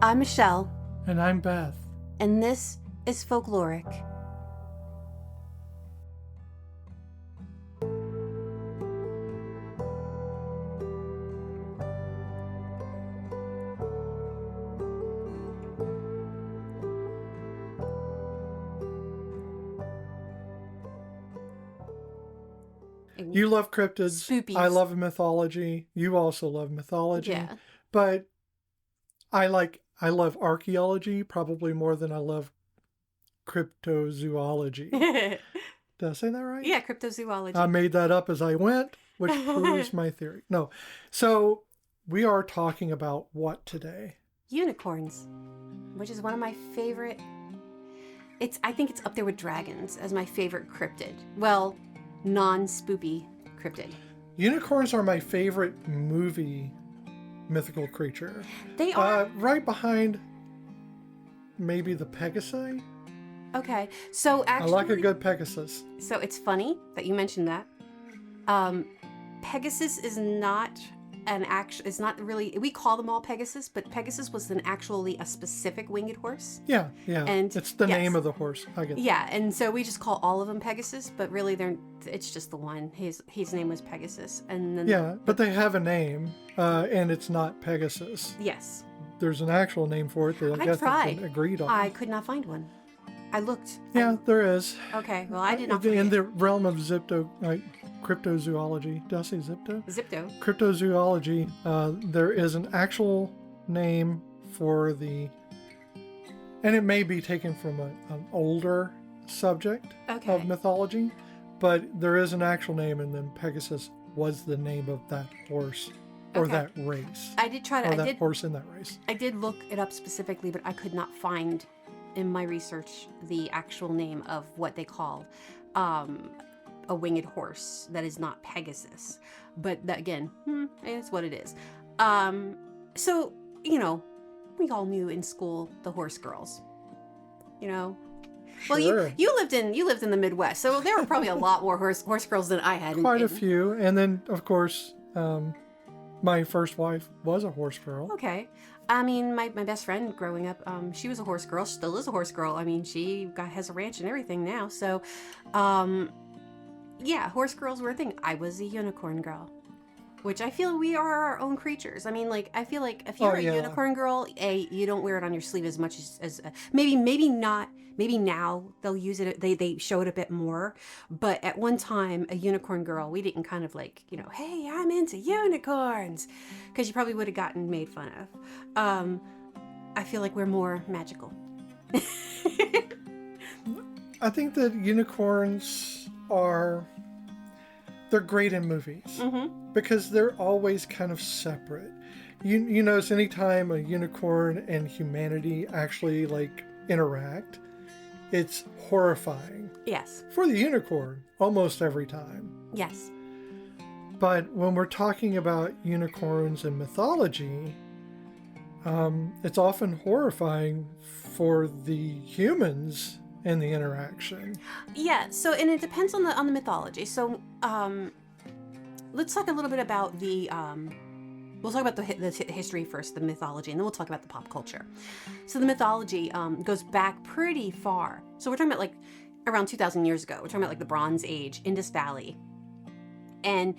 I'm Michelle, And I'm Beth. and this is Folkloric. You love cryptids. Spoopies. I love mythology. You also love mythology. Yeah. But I love archaeology probably more than I love cryptozoology. Did I say that right? Yeah, cryptozoology. I made that up as I went, which proves my theory. No. So we are talking about what today? Unicorns, which is one of my favorite. I think it's up there with dragons as my favorite cryptid. Well, non-spoopy cryptid. Unicorns are my favorite movie mythical creature. They are. Right behind maybe the Pegasi. Okay, so actually, I like a good Pegasus. So it's funny that you mentioned that. Pegasus is not an actual. It's not really. We call them all Pegasus, but Pegasus was actually a specific winged horse. Yeah. And it's the yes. name of the horse. I get that. Yeah, and so we just call all of them Pegasus, but really it's just the one. His name was Pegasus, and then Yeah, but they have a name, and it's not Pegasus. yes, There's an actual name for it that I guess tried. has been agreed on. I could not find one. I looked. Yeah, there is. Okay, well I did not. In Find the realm of cryptozoology. Did I say Zipto? Zipto. Cryptozoology, there is an actual name for the, and it may be taken from an older subject Okay. of mythology, but there is an actual name, and then Pegasus was the name of that horse or Okay. that race. I did try to. Or that horse in that race. I did look it up specifically, but I could not find in my research the actual name of what they call a winged horse that is not Pegasus. But that, again, it's what it is. So, we all knew in school the horse girls. Well, Sure. you lived in the Midwest, so there were probably a lot more horse girls than I had. Quite a few. And then, of course, my first wife was a horse girl. Okay. I mean, my best friend growing up, she was a horse girl, still is a horse girl. I mean, she has a ranch and everything now. So, yeah, horse girls were a thing. I was a unicorn girl, which I feel we are our own creatures. I mean, I feel like if you're a unicorn girl, you don't wear it on your sleeve as much as maybe not. Maybe now they'll use it. They show it a bit more, but at one time, a unicorn girl, we didn't kind of hey, I'm into unicorns, because you probably would have gotten made fun of. I feel like we're more magical. I think that unicorns they're great in movies because they're always kind of separate. You notice anytime a unicorn and humanity actually interact, it's horrifying. Yes. For the unicorn, almost every time. Yes. But when we're talking about unicorns and mythology, it's often horrifying for the humans in the interaction. Yeah. So, and it depends on the mythology. So, let's talk a little bit about we'll talk about the history first, the mythology, and then we'll talk about the pop culture. So the mythology goes back pretty far. So we're talking about around 2,000 years ago. We're talking about the Bronze Age, Indus Valley. And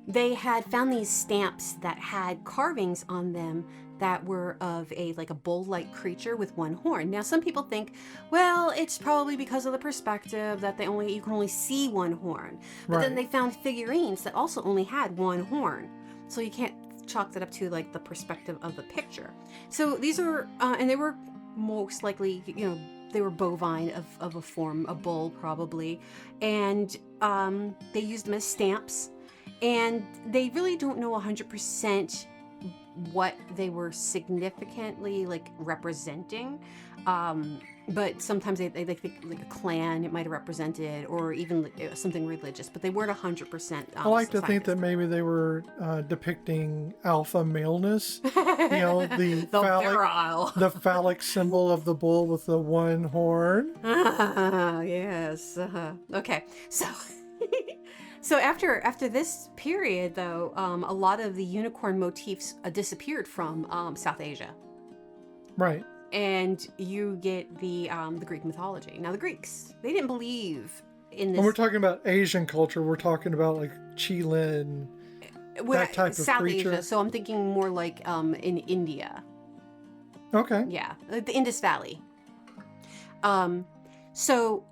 they had found these stamps that had carvings on them that were of a bull-like creature with one horn. Now some people think, well, it's probably because of the perspective that you can only see one horn. But then they found figurines that also only had one horn. So you can't chalk that up to the perspective of the picture. So these are and they were most likely they were bovine of a form, a bull probably, and they used them as stamps, and they really don't know 100% what they were significantly representing. But sometimes they think a clan it might have represented, or even something religious, but they weren't 100%. I like to think that maybe they were depicting alpha maleness. The phallic symbol of the bull with the one horn. Yes. Okay. So. So after this period, though, a lot of the unicorn motifs disappeared from South Asia. Right. and you get the Greek mythology. Now the Greeks, they didn't believe in When we're this. talking about Asian culture, we're talking about like Chilean, that type of South creature. Asia, so I'm thinking more like in India. Okay. Yeah, like the Indus Valley. So,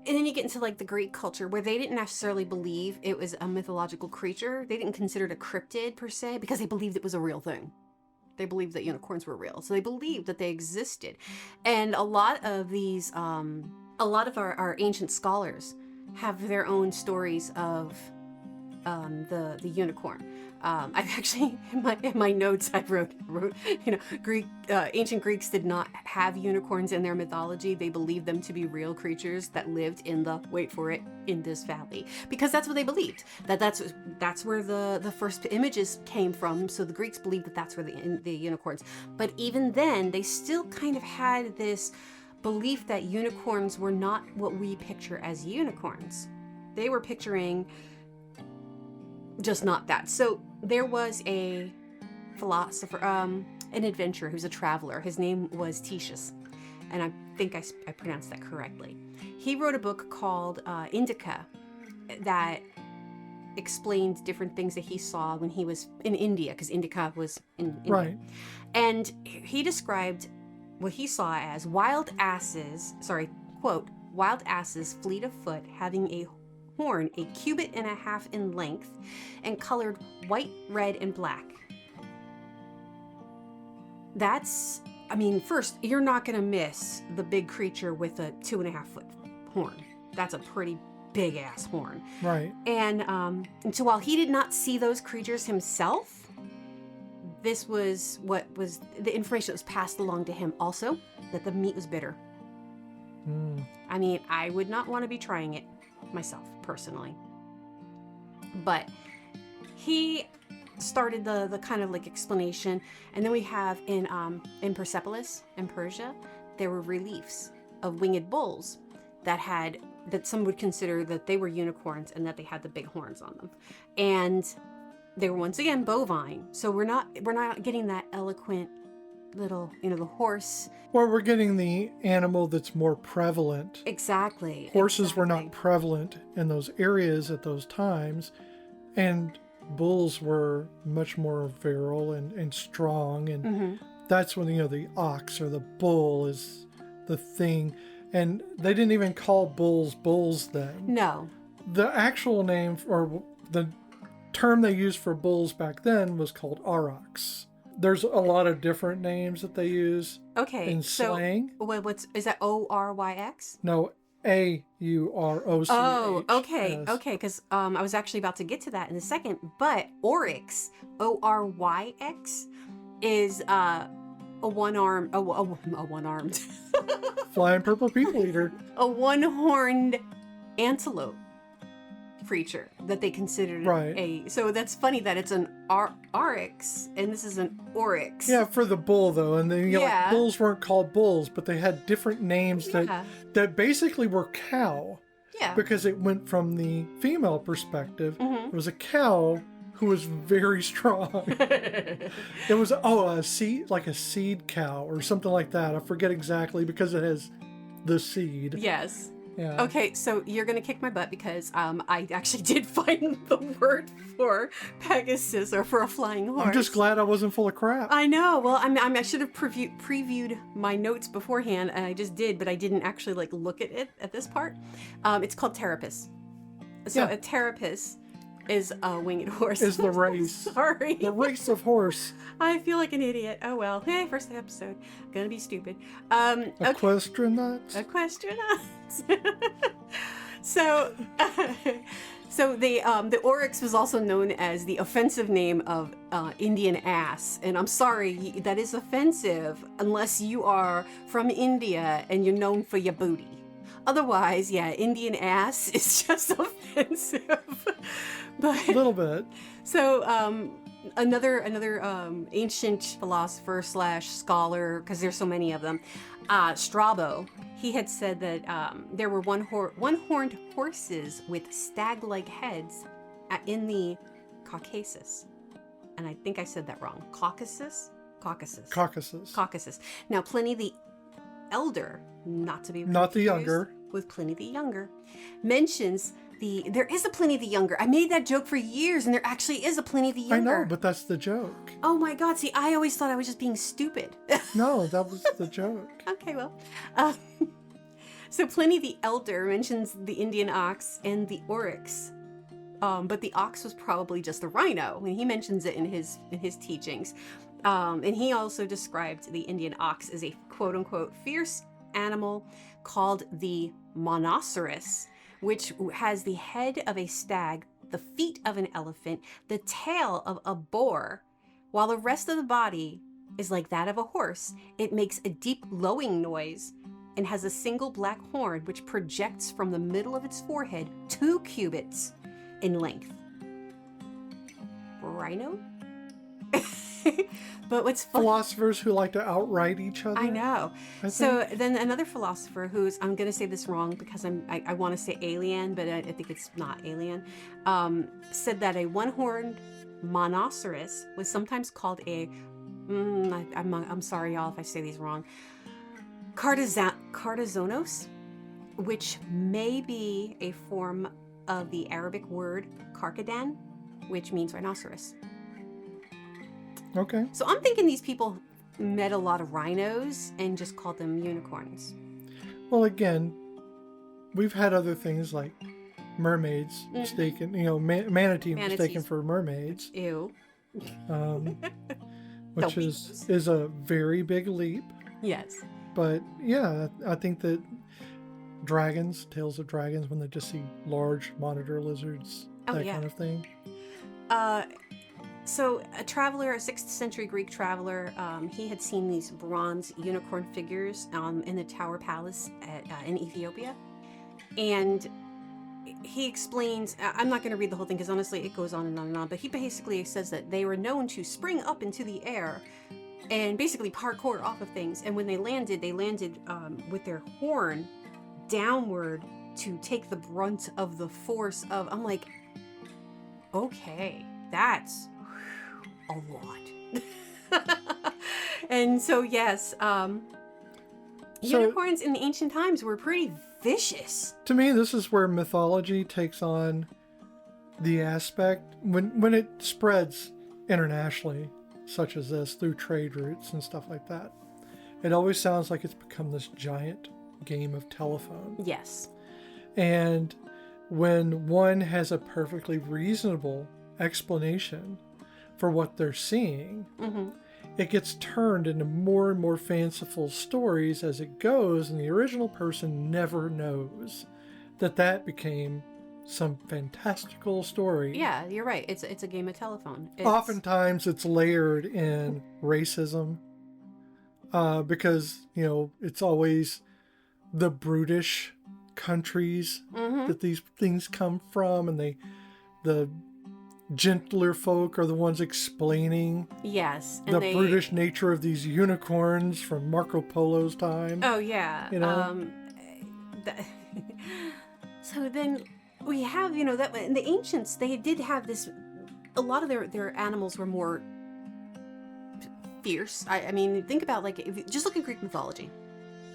and then you get into like the Greek culture where they didn't necessarily believe it was a mythological creature. They didn't consider it a cryptid per se because they believed it was a real thing. They believed that unicorns were real. So they believed that they existed. And a lot of these, a lot of our ancient scholars have their own stories of the unicorn. I've actually in my notes I wrote Greek ancient Greeks did not have unicorns in their mythology. They believed them to be real creatures that lived in the, wait for it, Indus Valley, because that's what they believed, that's where the first images came from. So the Greeks believed that that's where the unicorns. But even then, they still kind of had this belief that unicorns were not what we picture as unicorns. They were picturing just not that. So there was a philosopher, an adventurer who's a traveler. His name was Titius, and I think I pronounced that correctly. He wrote a book called Indica that explained different things that he saw when he was in India, because Indica was in India. Right. And he described what he saw as wild asses, quote, wild asses fleet of foot having a horn a cubit and a half in length and colored white, red, and black. That's, I mean, first, you're not going to miss the big creature with a 2.5 foot horn. That's a pretty big ass horn. Right. And so while he did not see those creatures himself, this was what was the information that was passed along to him. Also, that the meat was bitter. I mean, I would not want to be trying it myself personally, but he started the kind of like explanation. And then we have in Persepolis in Persia, there were reliefs of winged bulls that some would consider that they were unicorns and that they had the big horns on them, and they were once again bovine. So we're not getting that eloquent little, the horse. Or we're getting the animal that's more prevalent. Exactly. Horses were not prevalent in those areas at those times, and bulls were much more virile and strong, and that's when the ox or the bull is the thing. And they didn't even call bulls then. No. The actual name, or the term they used for bulls back then, was called aurochs. There's a lot of different names that they use in slang. Is that Oryx? No, Auroch. Oh, okay, yes. okay, because I was actually about to get to that in a second, but Oryx, Oryx, is a one-armed, Flying purple people eater. a one-horned antelope creature that they considered Right. So that's funny that it's an Oryx and this is an Oryx. Yeah, for the bull though, and then like, bulls weren't called bulls, but they had different names that basically were cow. Yeah. Because it went from the female perspective. It was a cow who was very strong. It was a seed cow or something like that. I forget exactly because it has the seed. Yes. Yeah. Okay, so you're gonna kick my butt because I actually did find the word for Pegasus, or for a flying horse. I'm just glad I wasn't full of crap. I know. Well, I should have previewed my notes beforehand, and I just did, but I didn't actually look at it at this part. It's called Terapus. So a Terapus is a winged horse. Is the race. Sorry. The race of horse. I feel like an idiot. Oh well. Hey, first episode. Gonna be stupid. Equestranauts? Equestranauts. So the Oryx was also known as the offensive name of Indian ass. And I'm sorry, that is offensive unless you are from India and you're known for your booty. Otherwise, yeah, Indian ass is just offensive. But a little bit. So another ancient philosopher / scholar, because there's so many of them, Strabo, he had said that there were one-horned horses with stag-like heads in the Caucasus. And I think I said that wrong. Caucasus? Caucasus. Caucasus. Caucasus. Now, Pliny the Elder, not to be Not the confused younger. with Pliny the Younger, mentions there is a Pliny the Younger. I made that joke for years, and there actually is a Pliny the I Younger. know, but that's the joke. Oh my God! See, I always thought I was just being stupid. No, that was the joke. Okay, well, so Pliny the Elder mentions the Indian ox and the oryx, but the ox was probably just a rhino, and he mentions it in his teachings. And he also described the Indian ox as a quote-unquote fierce animal called the monoceros, which has the head of a stag, the feet of an elephant, the tail of a boar, while the rest of the body is like that of a horse. It makes a deep lowing noise and has a single black horn which projects from the middle of its forehead 2 cubits in length. Rhino? But what's fun? Philosophers who like to outright each other. I know. I So think. then another philosopher who's, I'm going to say this wrong because I want to say alien, but I think it's not alien, said that a one-horned monoceros was sometimes called a, I'm sorry y'all if I say these wrong, Cardazonos, which may be a form of the Arabic word karkadan, which means rhinoceros. Okay. So I'm thinking these people met a lot of rhinos and just called them unicorns. Well, again, we've had other things like mermaids mistaken, manatee Manatees. mistaken for mermaids, Ew. which is a very big leap. Yes. But yeah, I think that dragons, tales of dragons, when they just see large monitor lizards, that kind of thing. So a traveler, a 6th century Greek traveler, he had seen these bronze unicorn figures in the Tower Palace in Ethiopia. And he explains, I'm not going to read the whole thing because honestly it goes on and on and on, but he basically says that they were known to spring up into the air and basically parkour off of things. And when they landed with their horn downward to take the brunt of the force of, I'm like, okay, that's a lot. And so yes, unicorns in the ancient times were pretty vicious. To me, this is where mythology takes on the aspect when it spreads internationally, such as this, through trade routes and stuff like that. It always sounds like it's become this giant game of telephone. Yes. And when one has a perfectly reasonable explanation for what they're seeing, it gets turned into more and more fanciful stories as it goes, and the original person never knows that became some fantastical story. Yeah, you're right. It's a game of telephone. Oftentimes it's layered in racism, because it's always the brutish countries that these things come from, and the gentler folk are the ones explaining yes, and the brutish nature of these unicorns from Marco Polo's time. Oh yeah. So then we have, that in the ancients they did have this. A lot of their animals were more fierce. I mean, think about if you just look at Greek mythology.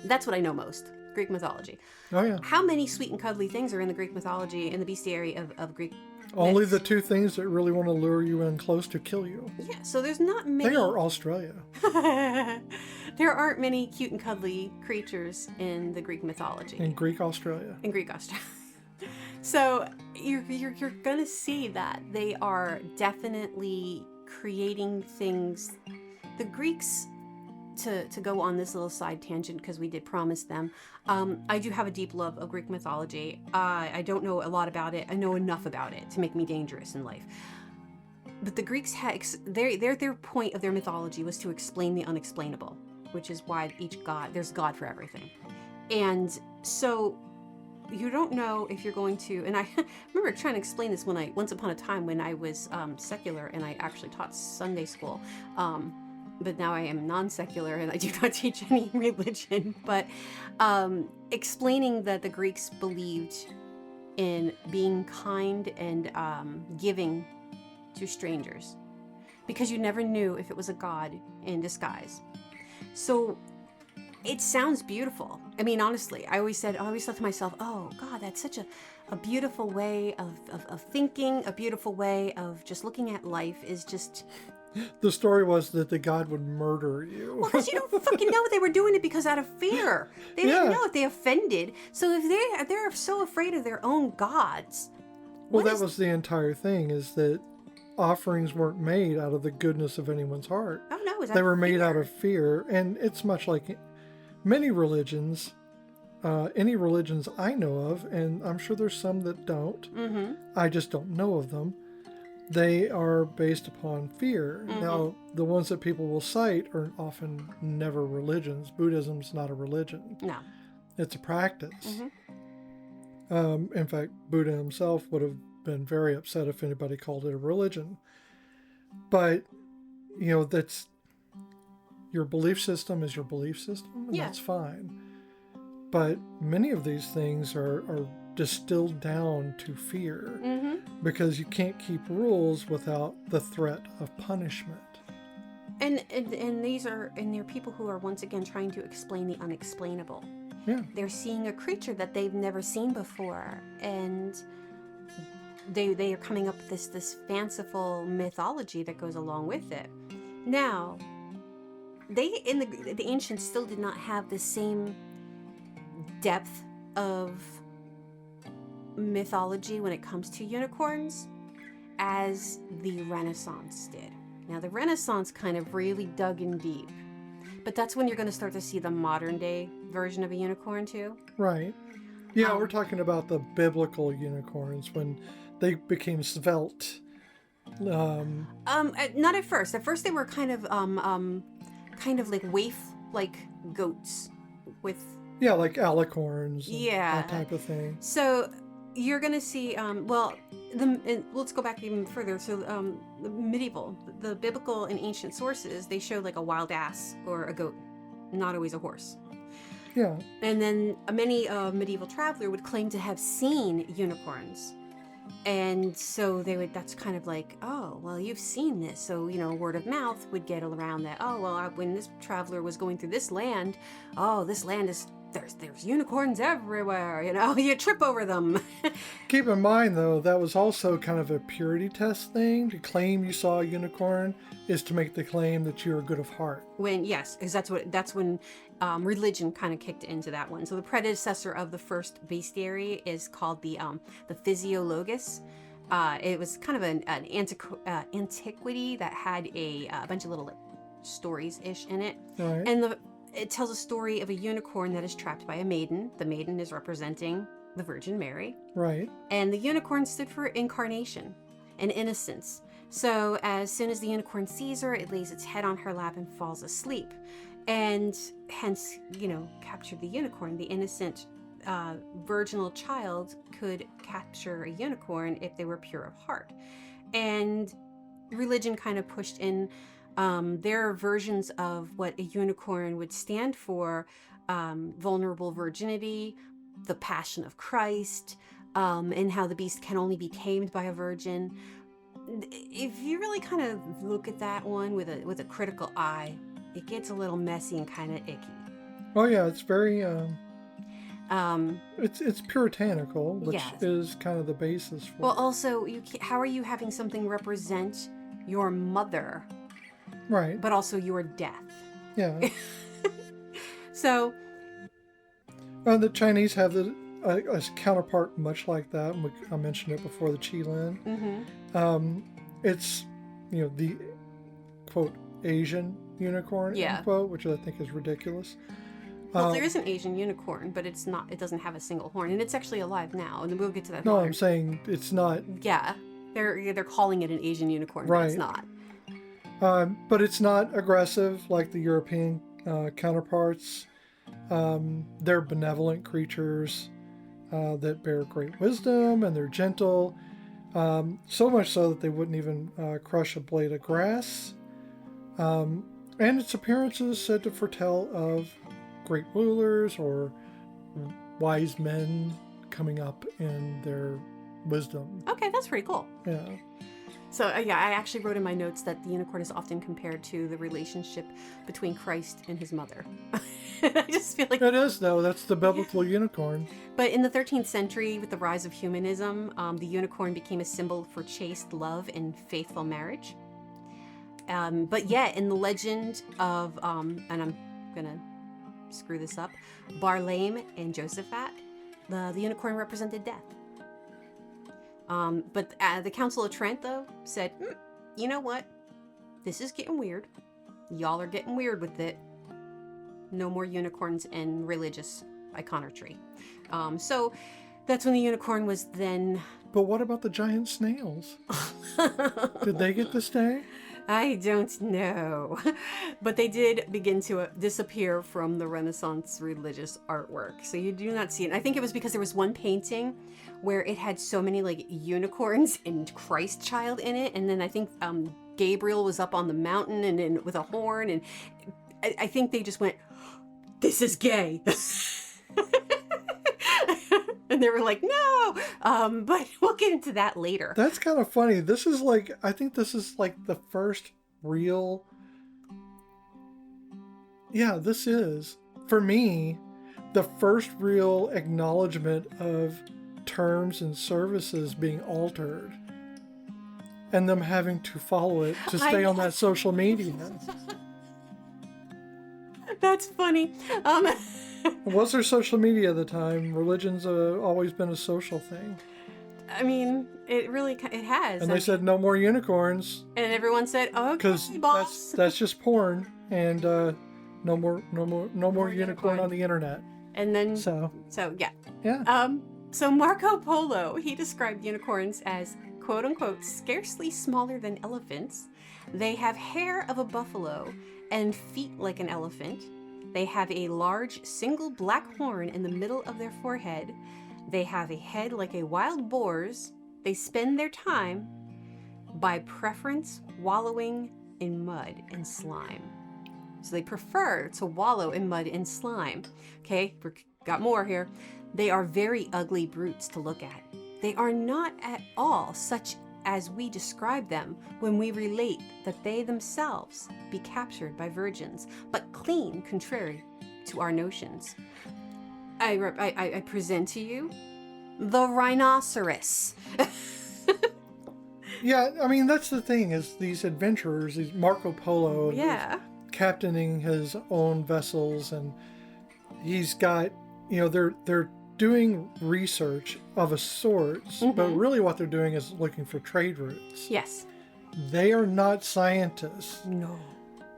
That's what I know most. Greek mythology. Oh yeah. How many sweet and cuddly things are in the Greek mythology, in the bestiary of Greek? Only myths? the 2 things that really want to lure you in close to kill you. Yeah. So there's not many. They are Australia. There aren't many cute and cuddly creatures in the Greek mythology. In Greek Australia. In Greek Australia. So you're gonna see that they are definitely creating things. The Greeks, to go on this little side tangent because we did promise them, I do have a deep love of Greek mythology. I don't know a lot about it. I know enough about it to make me dangerous in life. But the Greeks had their point of their mythology was to explain the unexplainable, which is why there's God for everything. And so you don't know if you're going to, and I remember trying to explain this once upon a time when I was secular and I actually taught Sunday school. But now I am non-secular and I do not teach any religion. But explaining that the Greeks believed in being kind and giving to strangers. because you never knew if it was a god in disguise. So it sounds beautiful. I mean, honestly, I always thought to myself, oh God, that's such a beautiful way of thinking, a beautiful way of just looking at life is just... The story was that the god would murder you. Well, because you don't fucking know they were doing it because out of fear. They didn't know if they offended. So if they're so afraid of their own gods. Well, that was the entire thing, is that offerings weren't made out of the goodness of anyone's heart. Oh, no, it was They were made out of fear. And it's much like many religions, any religions I know of, and I'm sure there's some that don't. Mm-hmm. I just don't know of them. They are based upon fear. Mm-hmm. Now, the ones that people will cite are often never religions. Buddhism's not a religion. No. It's a practice. Mm-hmm. In fact, Buddha himself would have been very upset if anybody called it a religion. But, that's your belief system is your belief system, and that's fine. But many of these things are distilled down to fear, because you can't keep rules without the threat of punishment. And they're people who are once again trying to explain the unexplainable. Yeah. They're seeing a creature that they've never seen before, and they are coming up with this fanciful mythology that goes along with it. Now, the ancients still did not have the same depth of mythology when it comes to unicorns as the Renaissance did. Now, the Renaissance kind of really dug in deep, but that's when you're going to start to see the modern day version of a unicorn too. Right. Yeah, we're talking about the biblical unicorns when they became svelte. Not at first. At first, they were kind of like waif like goats with. Yeah, like alicorns. Yeah. That type of thing. So you're gonna see. Let's go back even further. So the medieval, the biblical and ancient sources, they show like a wild ass or a goat, not always a horse. Yeah. And then many medieval traveler would claim to have seen unicorns. And so that's kind of like, oh, well, you've seen this. So, word of mouth would get around that. Oh, well, when this traveler was going through this land, this land is, there's unicorns everywhere, you trip over them. Keep in mind, though, that was also kind of a purity test thing. To claim you saw a unicorn is to make the claim that you're good of heart. Yes, because that's when religion kind of kicked into that one. So the predecessor of the first bestiary is called the physiologus. It was kind of an antiquity that had a bunch of little stories-ish in it. Right. And it tells a story of a unicorn that is trapped by a maiden. The maiden is representing the Virgin Mary. Right. And the unicorn stood for incarnation and innocence. So as soon as the unicorn sees her, it lays its head on her lap and falls asleep. And hence, captured the unicorn. The innocent virginal child could capture a unicorn if they were pure of heart. And religion kind of pushed in their versions of what a unicorn would stand for: vulnerable virginity, the passion of Christ, and how the beast can only be tamed by a virgin. If you really kind of look at that one with a critical eye, it gets a little messy and kind of icky. Oh yeah, it's very it's puritanical, which is kind of the basis for. Well, also, how are you having something represent your mother, right? But also your death. Yeah. So. The Chinese have a counterpart much like that. I mentioned it before, the qilin. Mm-hmm. It's the quote Asian unicorn, unquote, which I think is ridiculous. Well, there is an Asian unicorn, but it's not. It doesn't have a single horn, and it's actually alive now. And we'll get to that. No, later. I'm saying it's not. Yeah, they're calling it an Asian unicorn, right. But it's not. But it's not aggressive like the European counterparts. They're benevolent creatures that bear great wisdom, and they're gentle. So much so that they wouldn't even crush a blade of grass. And its appearance is said to foretell of great rulers or wise men coming up in their wisdom. Okay, that's pretty cool. Yeah. So yeah, I actually wrote in my notes that the unicorn is often compared to the relationship between Christ and his mother. I just feel like It is, though. That's the biblical unicorn. But in the 13th century, with the rise of humanism, the unicorn became a symbol for chaste love and faithful marriage. But yet, in the legend of, and I'm gonna screw this up, Barlaam and Josaphat, the unicorn represented death. But the Council of Trent, though, said, you know what? This is getting weird. Y'all are getting weird with it. No more unicorns and religious iconography. So that's when the unicorn was then... But what about the giant snails? Did they get to stay? I don't know. But they did begin to disappear from the Renaissance religious artwork. So you do not see it. I think it was because there was one painting where it had so many like unicorns and Christ child in it. And then I think Gabriel was up on the mountain and with a horn. And I think they just went, this is gay. And they were like, no, but we'll get into that later. That's kind of funny. This is like, I think this is like the first real, this is, for me, the first real acknowledgement of terms and services being altered and them having to follow it to stay on that social media. That's funny. Was there social media at the time? Religion's always been a social thing. I mean, it has. And they said no more unicorns. And everyone said, "Oh, because that's just porn, and no more unicorn on the internet." And then so yeah. So Marco Polo, he described unicorns as quote unquote scarcely smaller than elephants. They have hair of a buffalo and feet like an elephant. They have a large single black horn in the middle of their forehead. They have a head like a wild boar's. They spend their time, by preference, wallowing in mud and slime. So they prefer to wallow in mud and slime. Okay, we got more here. They are very ugly brutes to look at. They are not at all such as we describe them when we relate that they themselves be captured by virgins, but clean contrary to our notions. I present to you the rhinoceros. Yeah, I mean, that's the thing, is these adventurers, these Marco Polo, captaining his own vessels, and he's got, they're doing research of a sort, but really what they're doing is looking for trade routes. Yes. They are not scientists. No.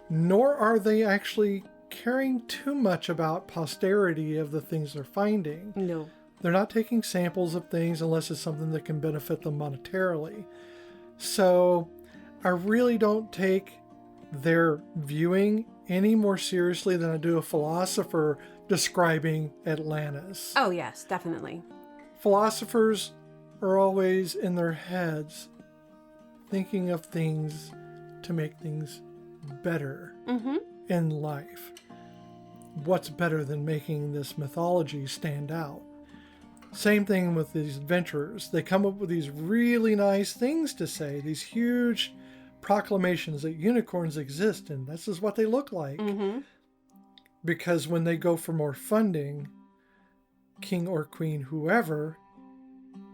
Nor are they actually caring too much about posterity of the things they're finding. No. They're not taking samples of things unless it's something that can benefit them monetarily. So I really don't take their viewing any more seriously than I do a philosopher describing Atlantis. Oh, yes, definitely. Philosophers are always in their heads thinking of things to make things better in life. What's better than making this mythology stand out? Same thing with these adventurers. They come up with these really nice things to say, these huge proclamations that unicorns exist, and this is what they look like. Because when they go for more funding, king or queen, whoever,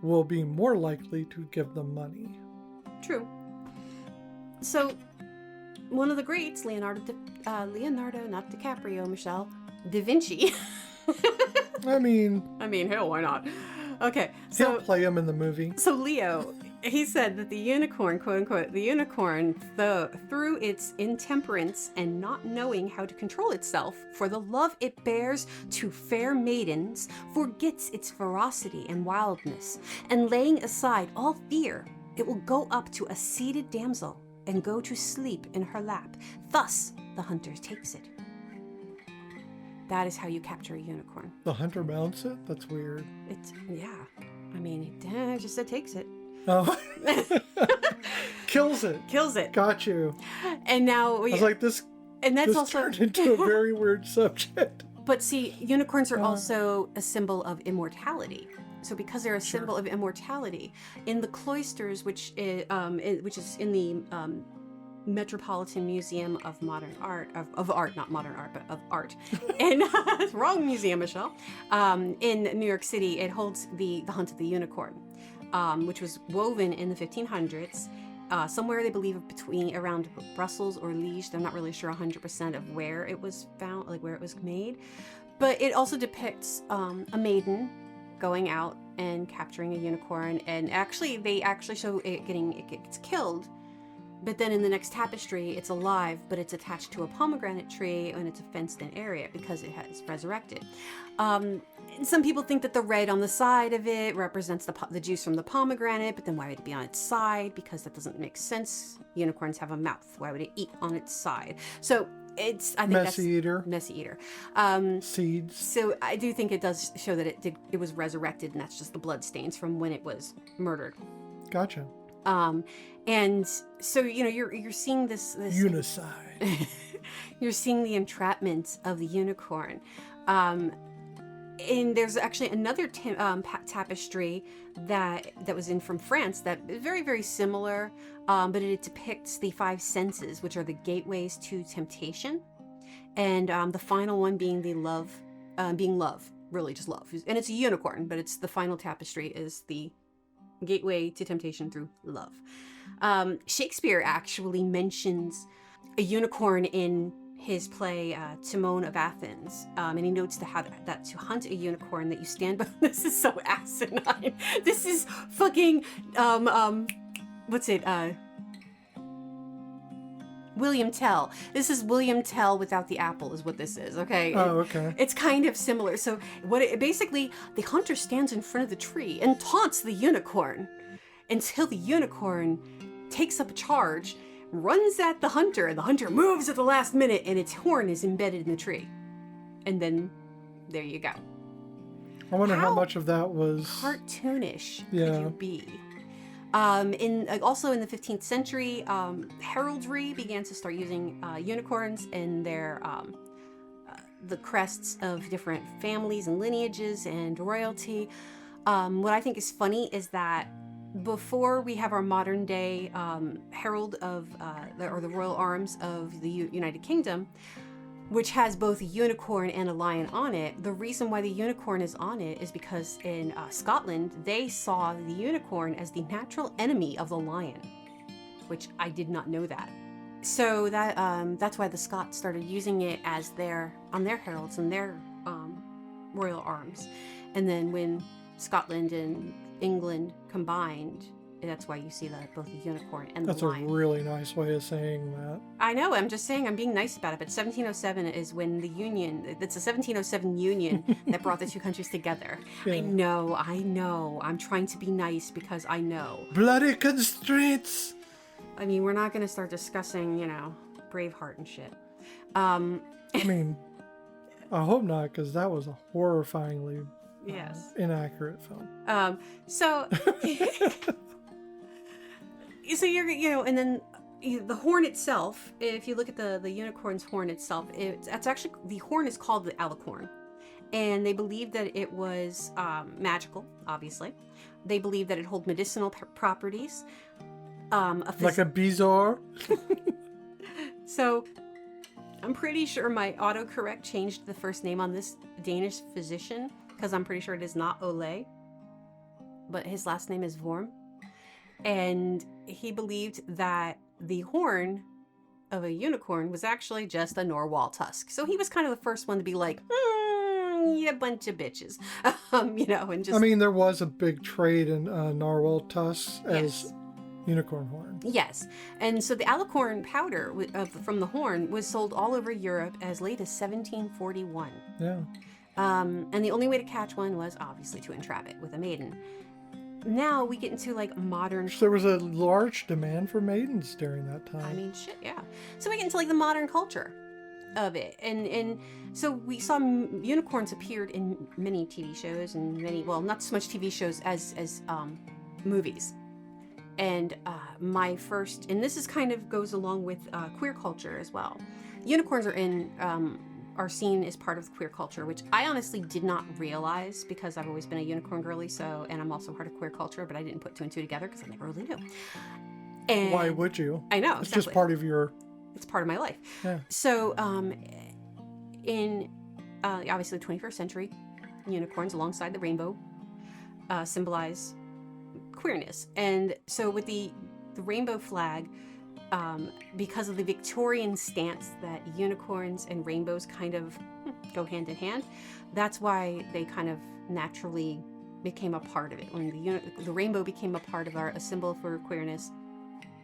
will be more likely to give them money. True. So, one of the greats, Leonardo, not DiCaprio, Michelle, Da Vinci. I mean, hell, why not? Okay, so he'll play him in the movie. So Leo, he said that the unicorn, quote unquote, the unicorn, through its intemperance and not knowing how to control itself, for the love it bears to fair maidens, forgets its ferocity and wildness, and laying aside all fear, it will go up to a seated damsel and go to sleep in her lap. Thus the hunter takes it. That is how you capture a unicorn. The hunter mounts it? That's weird. It just takes it. Oh. Kills it. Kills it. Got you. And now I was like, this also turned into a very weird subject. But see, unicorns are also a symbol of immortality. So because they're a symbol of immortality, in the cloisters, which is in the Metropolitan Museum of Modern Art, of art, not modern art, but of art, and wrong museum, Michelle, in New York City, it holds the Hunt of the Unicorn, which was woven in the 1500s. Somewhere they believe around Brussels or Liège. They're not really sure 100% of where it was found, like where it was made. But it also depicts a maiden going out and capturing a unicorn. And they actually show it gets killed. But then in the next tapestry, it's alive, but it's attached to a pomegranate tree and it's a fenced-in area because it has resurrected. Some people think that the red on the side of it represents the juice from the pomegranate, but then why would it be on its side? Because that doesn't make sense. Unicorns have a mouth. Why would it eat on its side? So I think messy eater. Seeds. So I do think it does show that it was resurrected, and that's just the blood stains from when it was murdered. Gotcha. And so you're seeing this unicide. You're seeing the entrapment of the unicorn. And there's actually another tapestry that was from France that is very, very similar, but it depicts the 5 senses, which are the gateways to temptation, and the final one being being love, really just love. And it's a unicorn, but it's the final tapestry is the gateway to temptation through love. Shakespeare actually mentions a unicorn in his play Timon of Athens, and he notes that to hunt a unicorn that you stand by. This is so asinine. This is fucking what's it? William Tell. This is William Tell without the apple is what this is, okay? Oh, okay. It's kind of similar. So basically, the hunter stands in front of the tree and taunts the unicorn until the unicorn takes up a charge, runs at the hunter, and the hunter moves at the last minute, and its horn is embedded in the tree. And then, there you go. I wonder how much of that was cartoonish could you be? Also in the 15th century, heraldry began to start using unicorns in their the crests of different families and lineages and royalty. What I think is funny is that before we have our modern day herald of the royal arms of the United Kingdom, which has both a unicorn and a lion on it, the reason why the unicorn is on it is because in Scotland, they saw the unicorn as the natural enemy of the lion, which I did not know that. So that's why the Scots started using it as on their heralds and their royal arms. And then when Scotland and England combined, that's why you see both the unicorn and the lion. That's a really nice way of saying that. I know, I'm just saying, I'm being nice about it, but 1707 is when it's a 1707 union that brought the two countries together. Yeah. I know, I'm trying to be nice because I know. Bloody constraints! I mean, we're not going to start discussing, Braveheart and shit. I mean, I hope not, because that was a horrifyingly inaccurate film. So you're, and then the horn itself, if you look at the unicorn's horn itself, it's actually, the horn is called the alicorn. And they believe that it was magical, obviously. They believe that it holds medicinal properties. Like a bezoar? So, I'm pretty sure my autocorrect changed the first name on this Danish physician, because I'm pretty sure it is not Ole, but his last name is Vorm. And he believed that the horn of a unicorn was actually just a narwhal tusk. So he was kind of the first one to be like, you bunch of bitches. And just... I mean, there was a big trade in narwhal tusks as unicorn horn. Yes. And so the alicorn powder from the horn was sold all over Europe as late as 1741. Yeah. And the only way to catch one was obviously to entrap it with a maiden. Now we get into modern... There was a large demand for maidens during that time. I mean, shit, yeah. So we get into the modern culture of it. And so we saw unicorns appeared in many TV shows and not so much TV shows as movies. And and this is kind of goes along with queer culture as well. Unicorns are in are seen as part of queer culture, which I honestly did not realize because I've always been a unicorn girly, and I'm also part of queer culture, but I didn't put two and two together because I never really knew. And why would you? I know, it's exactly. just part of your... It's part of my life. Yeah. So, in obviously the 21st century, unicorns alongside the rainbow symbolize queerness. And so with the rainbow flag, because of the Victorian stance that unicorns and rainbows kind of go hand in hand, that's why they kind of naturally became a part of it. When the rainbow became a part of a symbol for queerness,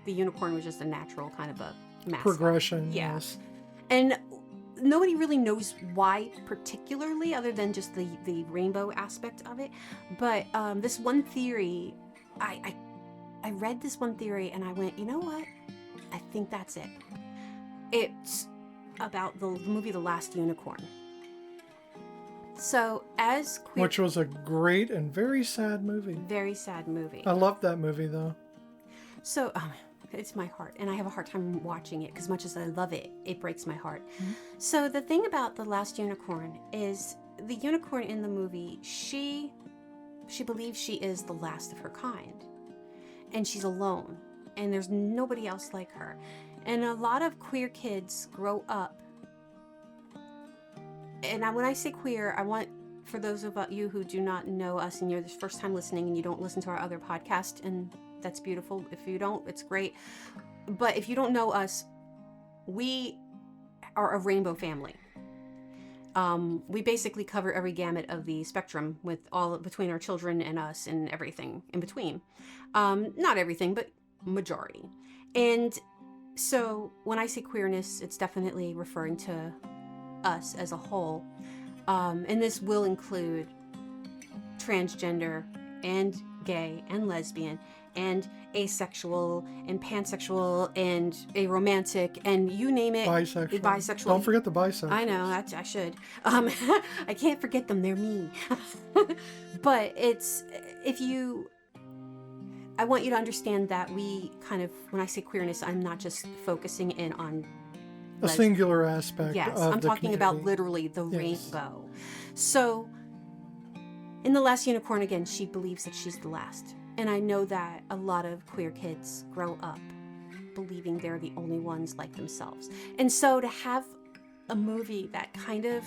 the unicorn was just a natural kind of a mascot. Progression. Yeah. Yes. And nobody really knows why particularly, other than just the rainbow aspect of it. But this one theory, I read this one theory and I went, you know what? I think that's it. It's about the movie The Last Unicorn. So as queer... Which was a great and very sad movie. Very sad movie. I loved that movie though. So it's my heart, and I have a hard time watching it because much as I love it, it breaks my heart. Mm-hmm. So the thing about The Last Unicorn is the unicorn in the movie, she believes she is the last of her kind, and she's alone, and there's nobody else like her. And a lot of queer kids grow up, and when I say queer, I want, for those of you who do not know us and you're the first time listening and you don't listen to our other podcast, and that's beautiful. If you don't, it's great. But if you don't know us, we are a rainbow family. We basically cover every gamut of the spectrum with all between our children and us and everything in between. Not everything, but majority. And so when I say queerness, it's definitely referring to us as a whole. And this will include transgender and gay and lesbian and asexual and pansexual and aromantic and you name it. Bisexual. Don't forget the bisexual. I know, I should. I can't forget them. They're me. But it's, I want you to understand that we kind of, when I say queerness, I'm not just focusing in on a singular aspect. Yes, of I'm the talking community. about literally the rainbow. So in The Last Unicorn, again, she believes that she's the last. And I know that a lot of queer kids grow up believing they're the only ones like themselves. And so to have a movie that kind of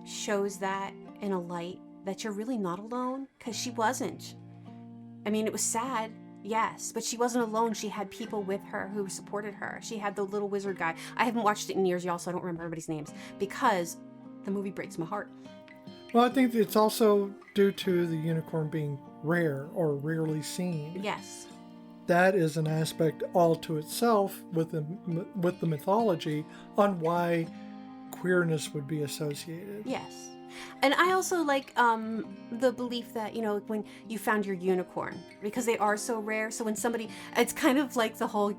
shows that in a light, that you're really not alone, because she wasn't. I mean, it was sad, yes, but she wasn't alone. She had people with her who supported her. She had the little wizard guy. I haven't watched it in years, y'all, so I don't remember everybody's names, because the movie breaks my heart. Well, I think it's also due to the unicorn being rare or rarely seen. Yes. That is an aspect all to itself with the mythology on why queerness would be associated. Yes. And I also like the belief that, when you found your unicorn, because they are so rare. So when somebody, it's kind of like the whole,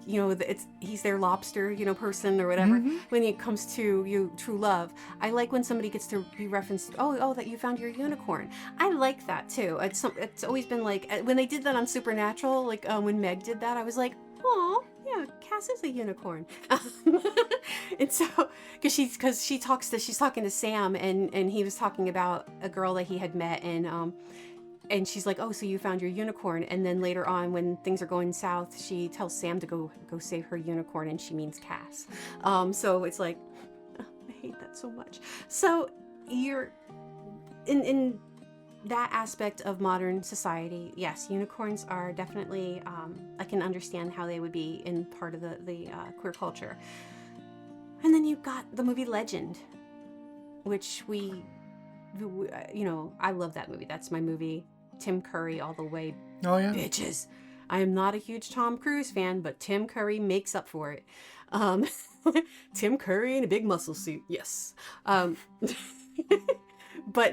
he's their lobster, person or whatever. Mm-hmm. When it comes to true love, I like when somebody gets to be referenced, oh, that you found your unicorn. I like that too. It's always been like, when they did that on Supernatural, like when Meg did that, I was like, oh, yeah, Cass is a unicorn. And so, because she's talking to Sam, and he was talking about a girl that he had met, and she's like, oh, so you found your unicorn. And then later on, when things are going south, she tells Sam to go save her unicorn, and she means Cass. So it's like, I hate that so much. So you're in that aspect of modern society, yes, unicorns are definitely, I can understand how they would be in part of the queer culture. And then you've got the movie Legend, which I love that movie. That's my movie. Tim Curry all the way. Oh, yeah. Bitches. I am not a huge Tom Cruise fan, but Tim Curry makes up for it. Tim Curry in a big muscle suit. Yes. But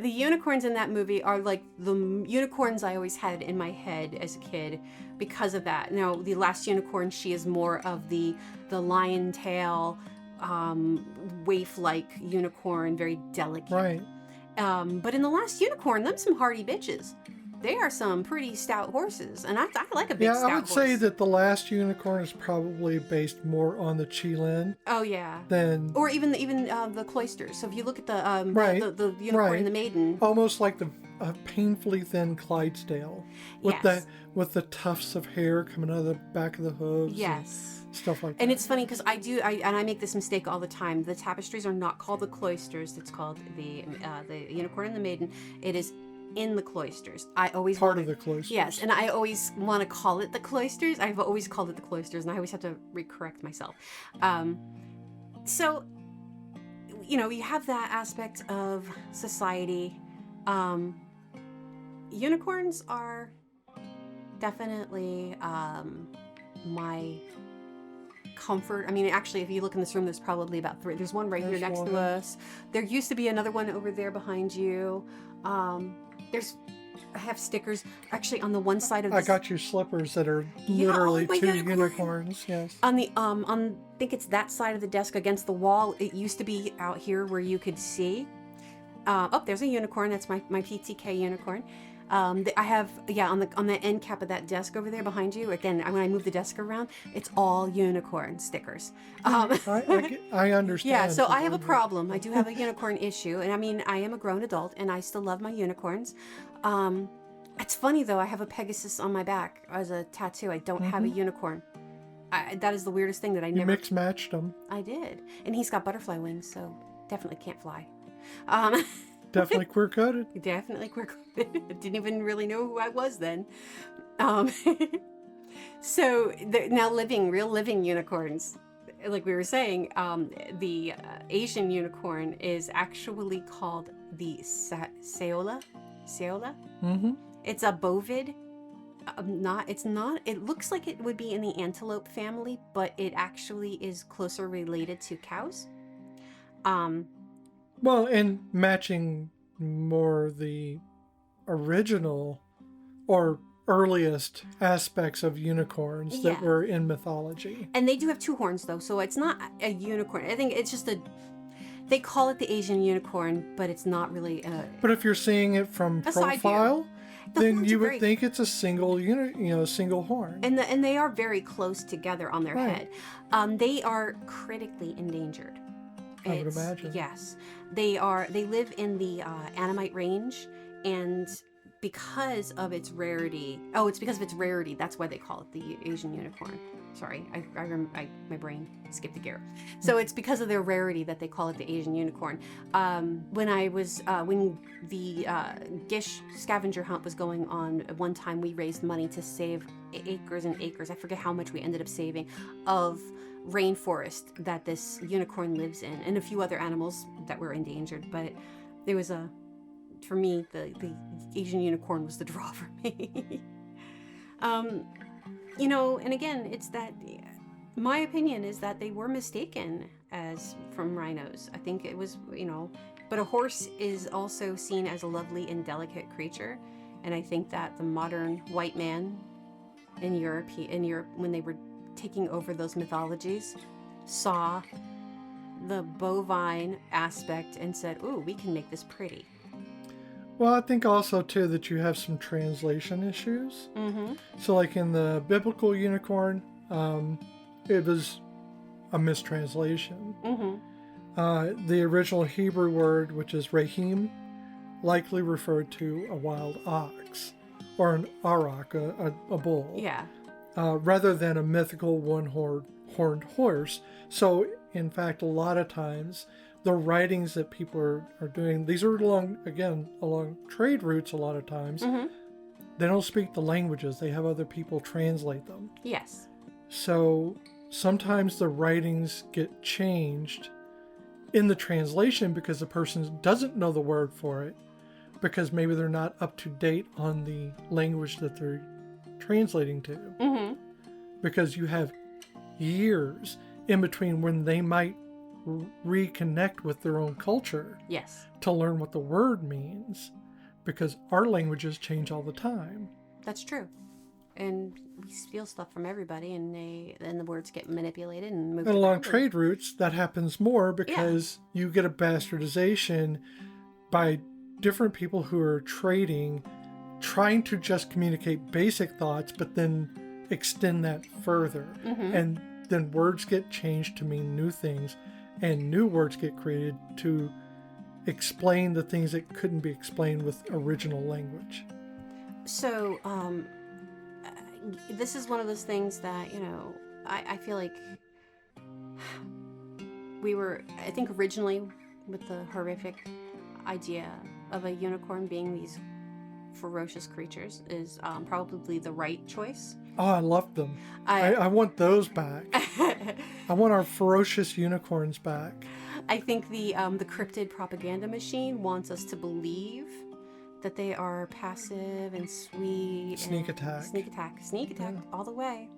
the unicorns in that movie are like the unicorns I always had in my head as a kid because of that. Now, the Last Unicorn, she is more of the lion tail, waif-like unicorn, very delicate. Right. But in The Last Unicorn, them some hardy bitches. they are some pretty stout horses, and I like a big Yeah, stout I would say horse. that the last unicorn is probably based more on the Chilean Oh yeah. than Or even the cloisters. So if you look at right, the unicorn right, and the maiden. almost like the painfully thin Clydesdale with Yes. the tufts of hair coming out of the back of the hooves. Yes. And stuff like that. And it's funny because I make this mistake all the time. The tapestries are not called the cloisters. It's called the unicorn and the maiden. It is in the cloisters. I always Part of the cloisters. Yes, and I always want to call it the cloisters. I've always called it the cloisters, and I always have to correct myself. So, you have that aspect of society. Unicorns are definitely my comfort. I mean, actually, if you look in this room, there's probably about 3. There's one right here next to us. There used to be another one over there behind you. I have stickers actually on the one side of this. I got you slippers that are literally 2 unicorns. Yes. On the I think it's that side of the desk against the wall. It used to be out here where you could see. There's a unicorn. That's my PTK unicorn. I have on the end cap of that desk over there behind you. Again, when I move the desk around, it's all unicorn stickers. I understand. Yeah, so I have a problem. I do have a unicorn issue, and I mean, I am a grown adult, and I still love my unicorns. It's funny though. I have a Pegasus on my back as a tattoo. I don't have a unicorn. That is the weirdest thing that I never. You mix matched them. I did, and he's got butterfly wings, so definitely can't fly. Definitely queer coded. Definitely queer coded. I didn't even really know who I was then. So now real living unicorns, like we were saying, the Asian unicorn is actually called the Seola. Mm-hmm. It's a bovid. It looks like it would be in the antelope family, but it actually is closer related to cows. Well, and matching more the original or earliest aspects of unicorns that were in mythology. And they do have 2 horns, though, so it's not a unicorn. I think it's just they call it the Asian unicorn, but it's not really But if you're seeing it from profile, then you would think it's a single single horn. And they are very close together on their head. They are critically endangered. I would imagine. Yes. They live in the Annamite range, and because of its rarity, that's why they call it the Asian unicorn. Sorry, my brain skipped a gear. So it's because of their rarity that they call it the Asian unicorn. When the Gish scavenger hunt was going on, one time we raised money to save acres and acres. I forget how much we ended up saving of rainforest that this unicorn lives in, and a few other animals that were endangered. But there was for me, the Asian unicorn was the draw for me. And again, it's that my opinion is that they were mistaken as from rhinos. I think it was, but a horse is also seen as a lovely and delicate creature, and I think that the modern white man in Europe when they were taking over those mythologies, saw the bovine aspect and said, "Ooh, we can make this pretty." Well, I think also too that you have some translation issues. Mm-hmm. So, like in the biblical unicorn, it was a mistranslation. Mm-hmm. The original Hebrew word, which is rahim, likely referred to a wild ox or an auroch, a bull. Yeah. Rather than a mythical one-horned horse. So, in fact, a lot of times, the writings that people are doing, these are along trade routes a lot of times. Mm-hmm. They don't speak the languages. They have other people translate them. Yes. So, sometimes the writings get changed in the translation because the person doesn't know the word for it, because maybe they're not up to date on the language that they're translating to. Mm-hmm. Because you have years in between when they might reconnect with their own culture. Yes. To learn what the word means, because our languages change all the time. That's true. And we steal stuff from everybody, and the words get manipulated and moved. And along trade routes, that happens more because you get a bastardization by different people who are trading trying to just communicate basic thoughts, but then extend that further. And then words get changed to mean new things, and new words get created to explain the things that couldn't be explained with original language. So, this is one of those things that, I feel like I think originally with the horrific idea of a unicorn being these ferocious creatures is probably the right choice. Oh, I love them. I want those back. I want our ferocious unicorns back. I think the cryptid propaganda machine wants us to believe that they are passive and sweet. Sneak attack All the way.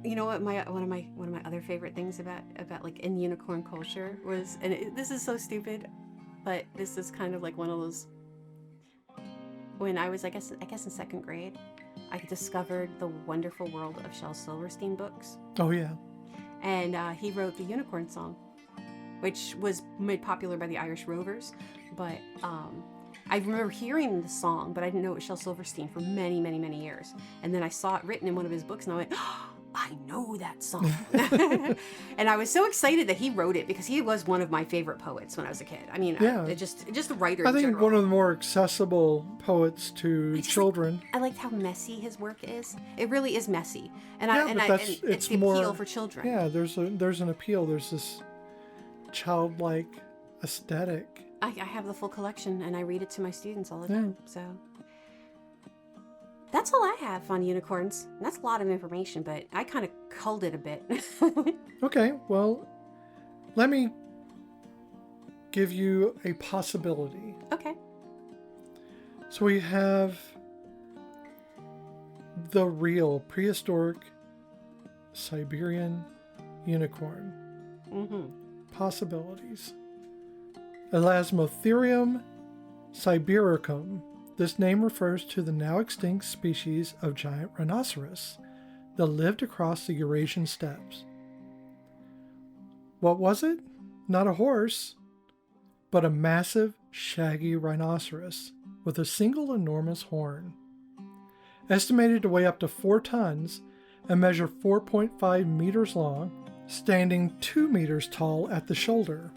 You know what? One of my other favorite things about like in unicorn culture was, and this is so stupid, but this is kind of like one of those. When I was, I guess in second grade, I discovered the Wonderful World of Shel Silverstein books. Oh yeah. And he wrote the Unicorn Song, which was made popular by the Irish Rovers. But I remember hearing the song, but I didn't know it was Shel Silverstein for many, many, many years. And then I saw it written in one of his books, and I went, oh, I know that song. And I was so excited that he wrote it, because he was one of my favorite poets when I was a kid. I mean, yeah. just a writer. I think in general. one of the more accessible poets to children. I liked how messy his work is. It really is messy, and it's the appeal for children. Yeah, there's an appeal. There's this childlike aesthetic. I have the full collection, and I read it to my students all the time. So that's all I have on unicorns. That's a lot of information, but I kind of culled it a bit. Okay, well, let me give you a possibility. Okay. So we have the real prehistoric Siberian unicorn. Possibilities. Elasmotherium sibiricum. This name refers to the now extinct species of giant rhinoceros that lived across the Eurasian steppes. What was it? Not a horse, but a massive, shaggy rhinoceros with a single enormous horn. Estimated to weigh up to 4 tons and measure 4.5 meters long, standing 2 meters tall at the shoulder.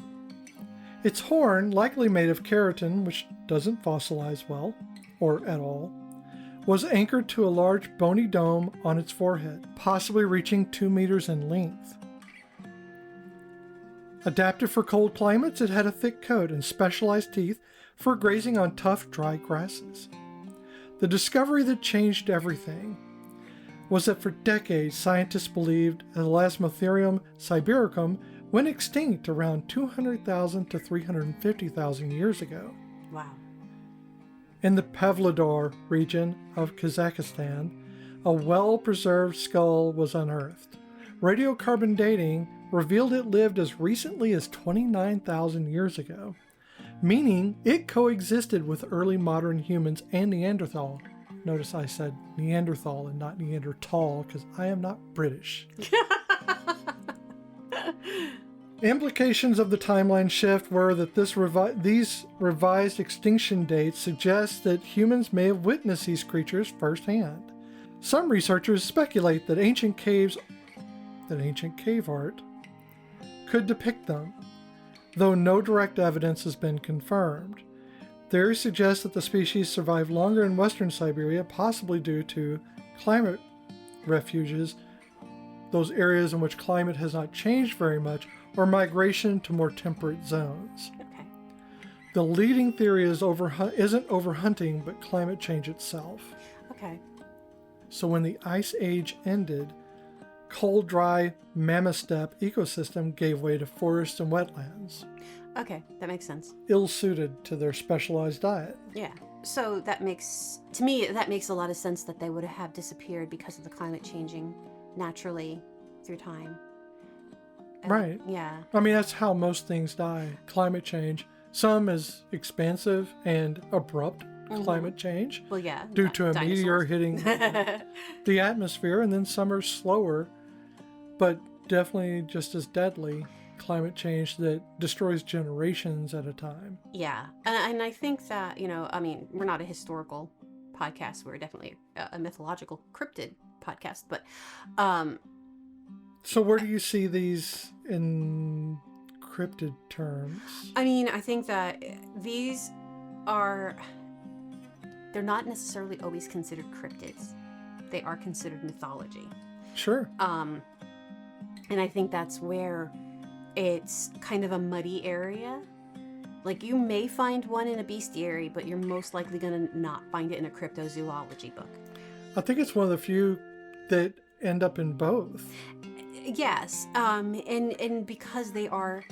Its horn, likely made of keratin, which doesn't fossilize well, or at all, was anchored to a large bony dome on its forehead, possibly reaching 2 meters in length. Adapted for cold climates, it had a thick coat and specialized teeth for grazing on tough, dry grasses. The discovery that changed everything was that for decades scientists believed Elasmotherium sibiricum went extinct around 200,000 to 350,000 years ago. Wow. In the Pavlodar region of Kazakhstan, a well-preserved skull was unearthed. Radiocarbon dating revealed it lived as recently as 29,000 years ago, meaning it coexisted with early modern humans and Neanderthal. Notice I said Neanderthal and not Neanderthal because I am not British. Implications of the timeline shift were that these revised extinction dates suggest that humans may have witnessed these creatures firsthand. Some researchers speculate that ancient cave art could depict them, though no direct evidence has been confirmed. Theories suggest that the species survived longer in western Siberia, possibly due to climate refuges, those areas in which climate has not changed very much, or migration to more temperate zones. Okay. The leading theory is isn't overhunting, but climate change itself. Okay. So when the Ice Age ended, cold, dry, mammoth steppe ecosystem gave way to forests and wetlands. Okay, that makes sense. Ill-suited to their specialized diet. Yeah. So that makes a lot of sense that they would have disappeared because of the climate changing naturally through time. Right. Yeah. I mean, that's how most things die. Climate change. Some is expansive and abrupt climate change. Well, yeah. Due to a dinosaurs. meteor hitting the atmosphere, and then some are slower, but definitely just as deadly. climate change that destroys generations at a time. Yeah. And I think that, I mean, we're not a historical podcast. We're definitely a mythological cryptid podcast. But so where do you see these in cryptid terms? I mean, I think that these are, they're not necessarily always considered cryptids. They are considered mythology. Sure. And I think that's where it's kind of a muddy area. Like, you may find one in a bestiary, but you're most likely going to not find it in a cryptozoology book. I think it's one of the few that end up in both. Yes. And because they are,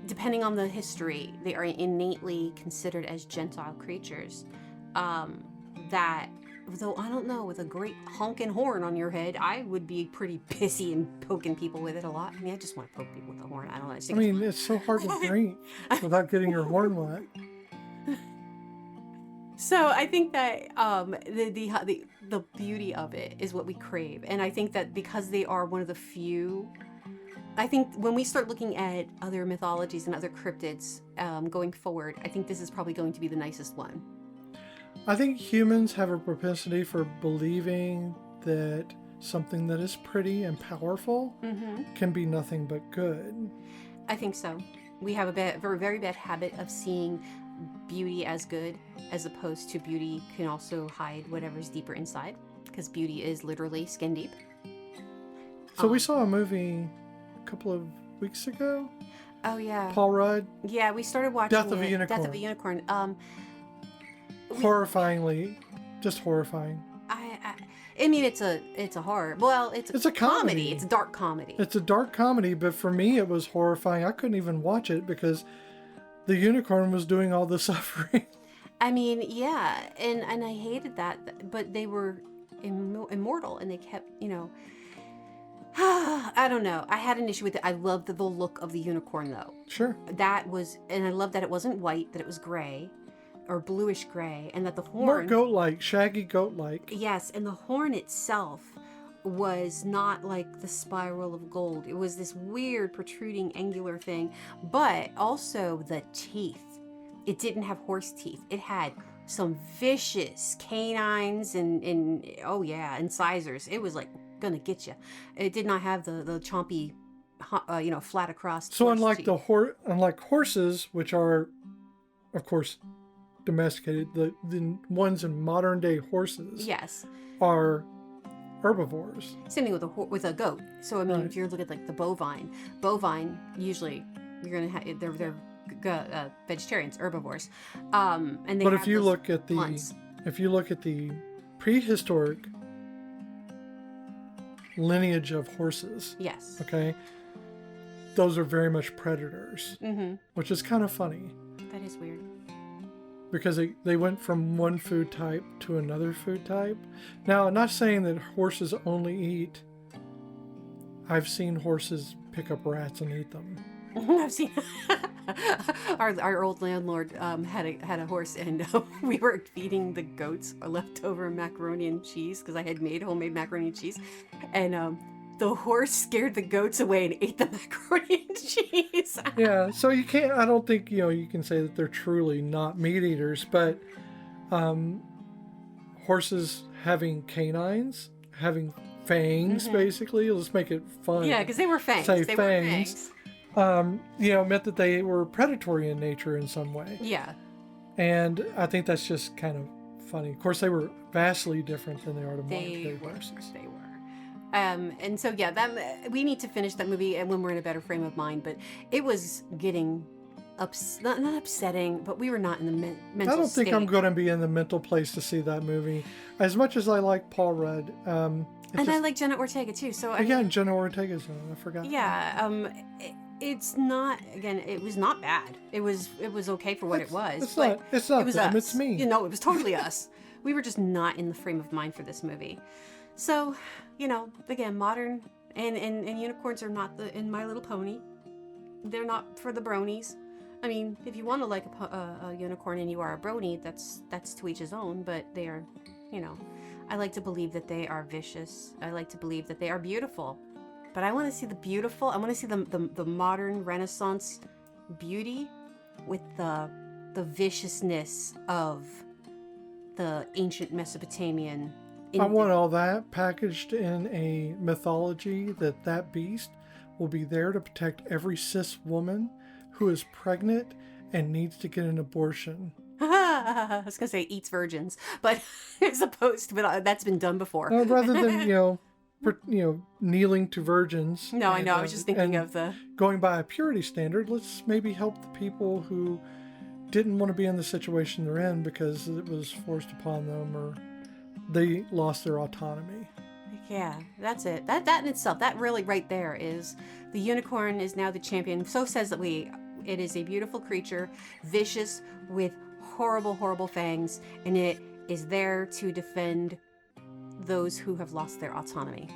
depending on the history, they are innately considered as Gentile creatures. That, though I don't know, with a great honking horn on your head, I would be pretty pissy and poking people with it a lot. I mean, I just want to poke people with a horn. I don't know. I mean, it's so hard to drink without getting your horn wet. So I think that the beauty of it is what we crave, and I think that because they are one of the few, I think when we start looking at other mythologies and other cryptids going forward, I think this is probably going to be the nicest one. I think humans have a propensity for believing that something that is pretty and powerful can be nothing but good. I think so. We have a very bad habit of seeing beauty as good, as opposed to beauty can also hide whatever's deeper inside, because beauty is literally skin deep. So we saw a movie a couple of weeks ago. Oh yeah. Paul Rudd. Yeah, we started watching Death of a Unicorn. Death of a Unicorn. Horrifyingly, just horrifying. I mean, it's a horror. Well, it's a comedy. It's a dark comedy. It's a dark comedy, but for me, it was horrifying. I couldn't even watch it because the unicorn was doing all the suffering. I mean, yeah, and I hated that, but they were immortal, and they kept, I don't know. I had an issue with it. I loved the look of the unicorn, though. Sure. And I loved that it wasn't white, that it was gray, or bluish gray, and that the horn... More goat-like, shaggy goat-like. Yes, and the horn itself was not like the spiral of gold. It was this weird protruding angular thing, but also the teeth. It didn't have horse teeth. It had some vicious canines and incisors. It was like gonna get you. It did not have the chompy, flat across. So unlike unlike horses, which are, of course, domesticated, the ones in modern day horses, yes, are herbivores. Same thing with a goat. So I mean, Right. if you're looking at like the bovine usually you're gonna have they're vegetarians, herbivores. And they. But have if you those look at blunts. the prehistoric lineage of horses, Yes. okay, those are very much predators, which is kind of funny. That is weird. Because they went from one food type to another food type. Now, I'm not saying that horses only eat. I've seen horses pick up rats and eat them. I've seen our old landlord had a horse, and we were feeding the goats leftover macaroni and cheese because I had made homemade macaroni and cheese, and the horse scared the goats away and ate the macaroni and cheese. Yeah, so you can't. I don't think you can say that they're truly not meat eaters, but horses having canines, having fangs, basically. Let's make it fun. Yeah, because they were fangs. Say They fangs. were fangs. Meant that they were predatory in nature in some way. Yeah. And I think that's just kind of funny. Of course, they were vastly different than they are to modern day horses. They were. And so that we need to finish that movie and when we're in a better frame of mind. But it was getting not upsetting, but we were not in the mental. I don't think state. I'm going to be in the mental place to see that movie. As much as I like Paul Rudd, and I like Jenna Ortega too. So and Jenna Ortega's in it. I forgot. Yeah. It's not. Again, it was not bad. It was okay for what it was. It's not. It was them. us. It's me. It was totally us. We were just not in the frame of mind for this movie. So, again, modern and unicorns are not in My Little Pony. They're not for the bronies. I mean, if you want to like a unicorn and you are a brony, that's to each his own. But they are, I like to believe that they are vicious. I like to believe that they are beautiful. But I want to see the beautiful. I want to see the modern Renaissance beauty with the viciousness of the ancient Mesopotamian. I want all that packaged in a mythology that beast will be there to protect every cis woman who is pregnant and needs to get an abortion. I was gonna say eats virgins, but as opposed to, but that's been done before. Rather than kneeling to virgins. No, I know. I was just thinking of the going by a purity standard. Let's maybe help the people who didn't want to be in the situation they're in because it was forced upon them or they lost their autonomy. Yeah, that's it. That in itself, that really right there is the unicorn is now the champion. So says that it is a beautiful creature, vicious with horrible, horrible fangs, and it is there to defend those who have lost their autonomy.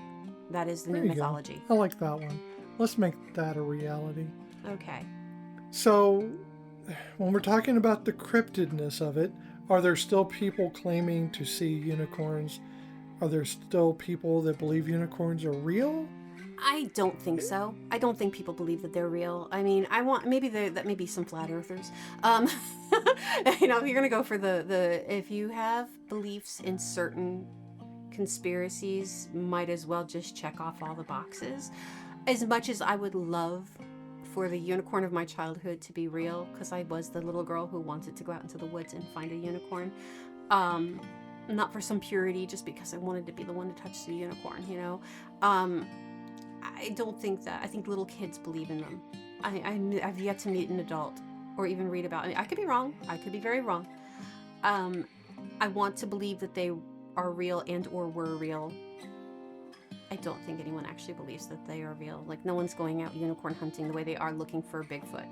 That is the new mythology. I like that one. Let's make that a reality. Okay. So, when we're talking about the cryptidness of it, are there still people claiming to see unicorns? Are there still people that believe unicorns are real? I don't think so. I don't think people believe that they're real. I mean, that may be some flat earthers. If you're gonna go for the if you have beliefs in certain conspiracies, might as well just check off all the boxes. As much as I would love for the unicorn of my childhood to be real, because I was the little girl who wanted to go out into the woods and find a unicorn. Not for some purity, just because I wanted to be the one to touch the unicorn, I don't think that. I think little kids believe in them. I've yet to meet an adult or even read about it. I could be wrong. I could be very wrong. I want to believe that they are real and or were real. I don't think anyone actually believes that they are real. Like, no one's going out unicorn hunting the way they are looking for Bigfoot.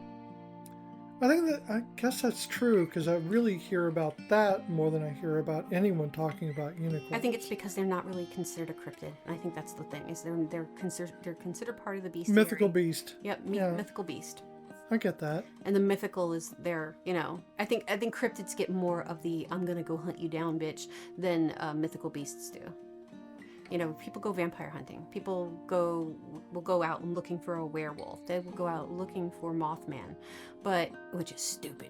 I guess that's true, because I really hear about that more than I hear about anyone talking about unicorns. I think it's because they're not really considered a cryptid. And I think that's the thing, is they're considered part of the beast. Mythical beast. Yep, mythical beast. I get that. And the mythical is there, I think cryptids get more of the "I'm gonna go hunt you down, bitch" than mythical beasts do. People go vampire hunting. People will go out and looking for a werewolf. They will go out looking for Mothman, which is stupid.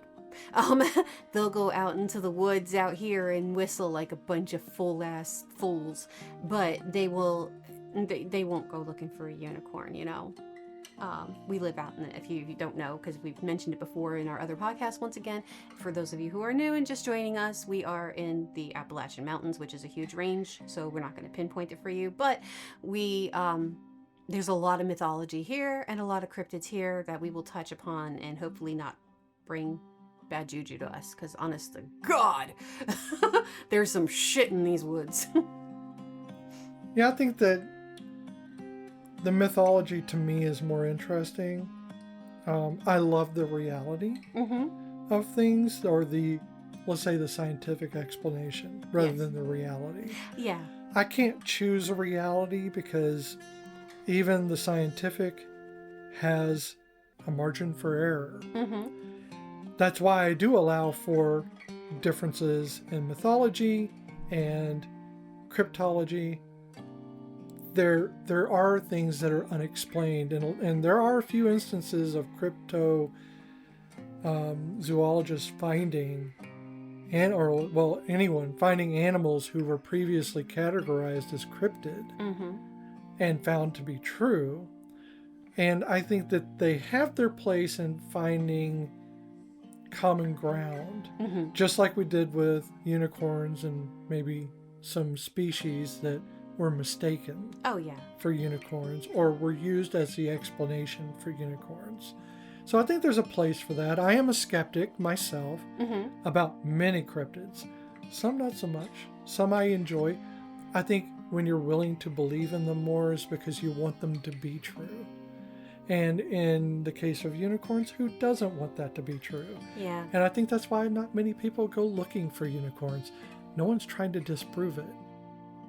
They'll go out into the woods out here and whistle like a bunch of full-ass fools, but they won't go looking for a unicorn, We live out in it, if you don't know, because we've mentioned it before in our other podcasts. Once again, for those of you who are new and just joining us, we are in the Appalachian Mountains, which is a huge range, so we're not going to pinpoint it for you, but there's a lot of mythology here and a lot of cryptids here that we will touch upon and hopefully not bring bad juju to us, because honest to God, there's some shit in these woods. Yeah, I think that the mythology to me is more interesting. I love the reality of things, or let's say the scientific explanation rather than the reality. Yeah. I can't choose a reality because even the scientific has a margin for error. That's why I do allow for differences in mythology and cryptology. There are things that are unexplained, and there are a few instances of zoologists finding anyone finding animals who were previously categorized as cryptid and found to be true. And I think that they have their place in finding common ground, just like we did with unicorns and maybe some species that were mistaken for unicorns or were used as the explanation for unicorns. So I think there's a place for that. I am a skeptic myself about many cryptids. Some not so much. Some I enjoy. I think when you're willing to believe in them more is because you want them to be true. And in the case of unicorns, who doesn't want that to be true? Yeah. And I think that's why not many people go looking for unicorns. No one's trying to disprove it.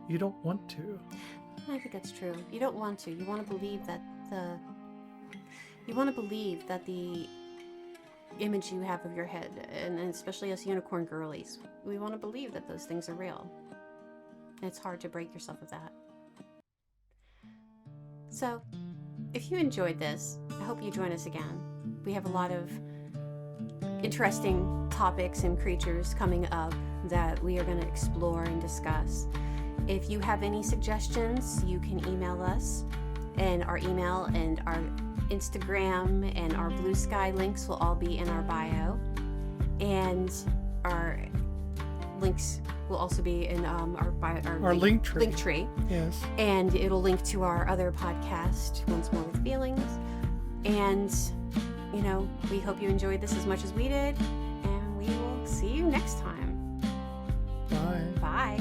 You don't want to. I think that's true. You don't want to. You want to believe that the image you have of your head, and especially us unicorn girlies, we want to believe that those things are real. And it's hard to break yourself of that. So, if you enjoyed this, I hope you join us again. We have a lot of interesting topics and creatures coming up that we are going to explore and discuss. If you have any suggestions, you can email us, and our email and our Instagram and our Blue Sky links will all be in our bio, and our links will also be in our link tree. Link tree. Yes. And it'll link to our other podcast, Once More with Feelings. And, we hope you enjoyed this as much as we did, and we will see you next time. Bye. Bye.